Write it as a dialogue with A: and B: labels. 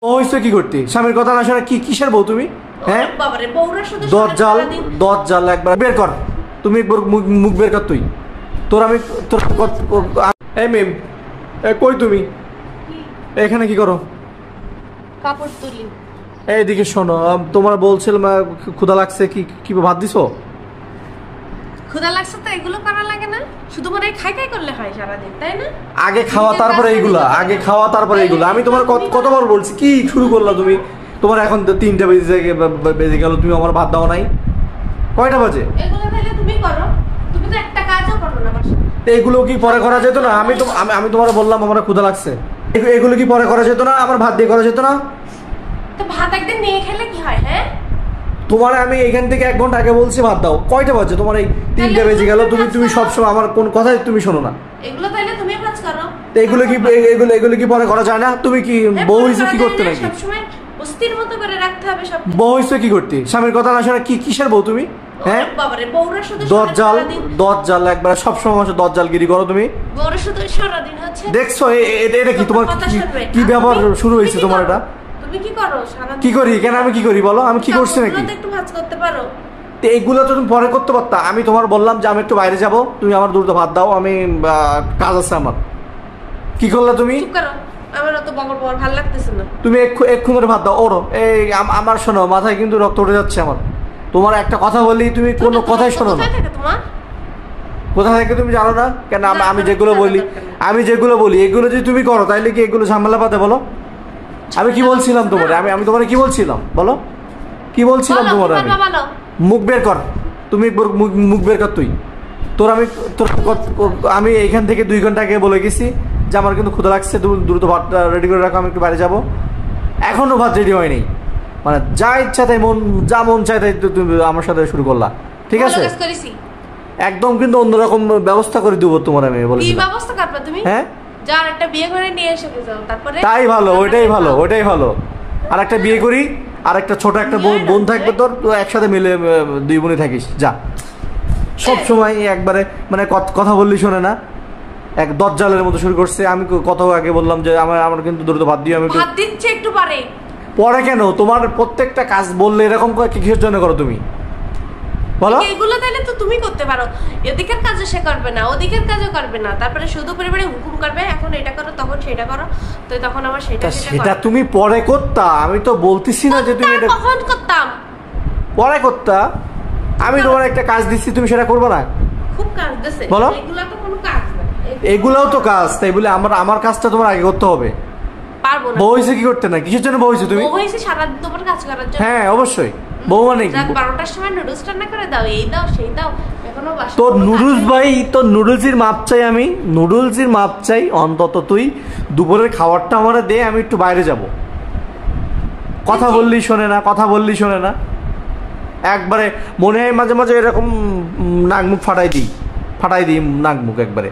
A: হইছে কি করতে স্বামীর কথা না শোনা কি কিসের বউ তুমি? হ্যাঁ
B: বাবারে বউরা শুধু
A: দজ্জাল একবার বের কর তুমি একবার মুখ বের কর তুই তোর আমি তোর এই মেম কই তুমি এখানে কি করো?
B: কাপড় তুলি।
A: এইদিকে শোনো তোমার বলছিলাম ক্ষুধা লাগছে কি ভাত দিছো?
B: ক্ষুধা লাগছে তো এগুলো করা লাগে না, শুধু মনে খাই করলে হয় সারাদিন, তাই না?
A: আগে খাওয়া তারপরে এইগুলা, আগে খাওয়া তারপরে এইগুলা। আমি তোমার কতবার বলছি কি শুরু করলা তুমি? তোমার এখন 3টা বেজে গেল, তুমি আমার ভাত দাও নাই। কয়টা বাজে?
B: এগুলো তাহলে তুমি করো, তুমি তো একটা কাজও করো না বাসায়।
A: এগুলো কি পরে করা যেত না? আমি তোমার বললাম আমার ক্ষুধা লাগছে, এগুলো কি পরে করা যেত না? আমার ভাত দিয়ে করা যেত না?
B: তো ভাত একদিন নিয়ে খেলে কি হয়? হ্যাঁ
A: তোমার আমি এখান থেকে 1 ঘন্টা আগে বলছি ভাত দাও, কয়টা বাজে? তোমার এই 3টা বেজে গেল, তুমি সবসময় আমার কোন কথাই তুমি শোনো না।
B: এগুলো তাহলে তুমি কাজ করো।
A: এগুলো কি পরে করা যায় না? তুমি কি বউ হিসেবে কি করতে নাকি?
B: সবসময় অস্থির মতো করে রাখতে হবে সব।
A: বউ হিসেবে কি করতে? স্বামীর কথা না শোনা কি কিসের বউ তুমি? হ্যাঁ
B: বাবারে বউরা শুধু
A: দজ্জাল একবার সবসময় দজ্জালগিরি করো তুমি।
B: বউরা শুধু সারাদিন হচ্ছে
A: দেখছো এটা কি তোমার কি ব্যবহার শুরু হয়েছে তোমার? এটা
B: তুমি কি করো সারাদিন?
A: কি করি কেন? আমি কি করি বলো? আমি কি করছি নাকি?
B: একটু ভাজ করতে পারো।
A: এইগুলো তো তুমি পরে করতে পারতা। আমি তোমার বললাম যে আমি একটু বাইরে যাব, তুমি আমার দ্রুত ভাত দাও, আমি কাজ আছে আমার। কি করলা তুমি?
B: চুপ করো, আমার অত বকর ভালো লাগতেছে না।
A: তুমি এক্ষুনি ধরে ভাত দাও। ওরো এই আমার শোনো, মাথায় কিন্তু রক্ত উঠে যাচ্ছে আমার। তোমার একটা কথা বললি তুমি কোনো কথাই শোনো না। কোথা থেকে তুমি জানো না কেন? আমি যেগুলো বলি এগুলো যদি তুমি করো তাইলে কি এগুলো ঝামেলা পাতে বলো? আমি কি বলছিলাম তোমার? আমি তোমার কি বলছিলাম বলো? কি বলছিলাম তোমার? মুখ বের কর তুমি, মুখ বের কর তুই। আমি এইখান থেকে 2 ঘন্টা আগে বলে গেছি যে আমার কিন্তু ক্ষুধা লাগছে, তুমি দ্রুত ভাতটা রেডি করে রাখো, আমি একটু বাইরে যাবো। এখনো ভাত রেডি হয়নি, মানে যা ইচ্ছা তাই যা মন চাই তাই তুমি আমার সাথে শুরু করলা। ঠিক আছে, একদম কিন্তু অন্যরকম ব্যবস্থা করে দেবো তোমার। আমি বলি
B: কি ব্যবস্থা করবে তুমি?
A: হ্যাঁ
B: যার একটা বিয়ে করে নিয়ে এসে যাও, তারপরে
A: তাই ভালো, ওইটাই ভালো। আর একটা বিয়ে করি, আর একটা ছোট একটা বোন থাকবে তোর, তো একসাথে মিলে 2 বোনই থাকিস। যা সব সময় একবারে মানে কথা বললি শোনে না, এক দজ্জালের মতো শুরু করছে। আমি কত আগে বললাম যে আমার কিন্তু দ্রুত ভাত দিও। আমি
B: ভাত দিচ্ছে একটু পরে
A: কেন? তোমার প্রত্যেকটা কাজ বললে এরকম কিসের জন্য করো তুমি বলো?
B: এগুলো তাহলে তো তুমি করতে পারো, এদিকের কাজও সে করবে না, ওদিকের কাজও করবে না, তারপরে শুধু পরিবারে হুকুম করবে, এখন এটা করো তখন সেটা করো। তো তখন আমার সেটা
A: তুমি পরে করতা। আমি তো বলতেছি না যে তুমি এটা
B: কখন করতাম,
A: পরে করতা। আমি তোমার একটা কাজ দিচ্ছি, তুমি সেটা করবে না?
B: খুব কাজ দিছে
A: বলো।
B: এগুলা তো কোনো কাজ না,
A: এগুলাও তো কাজ। তাই বলে আমার কাজটা তোমার আগে করতে হবে?
B: পারবো না।
A: বউ হইছে কি করতে না? কিসের জন্য বউ হইছে তুমি?
B: বউ হইছে সারাদিন তোমার কাজ করার জন্য।
A: হ্যাঁ অবশ্যই। বউ মানে কি?
B: রাত 12টার সময় নুডলস রান্না করে দাও, এই দাও সেই দাও, এখনো বাসা।
A: তোর নুডলস ভাই, তোর নুডলসের মাপ চাই আমি, নুডলসের মাপ চাই অন্তত। তুই দুপুরের খাবারটা আমারে দে, আমি একটু বাইরে যাব। কথা বললি শোনে না, একবারে মনে হয় মাঝে মাঝে এরকম নাক মুখ ফাটাই দিই নাক মুখ একবারে।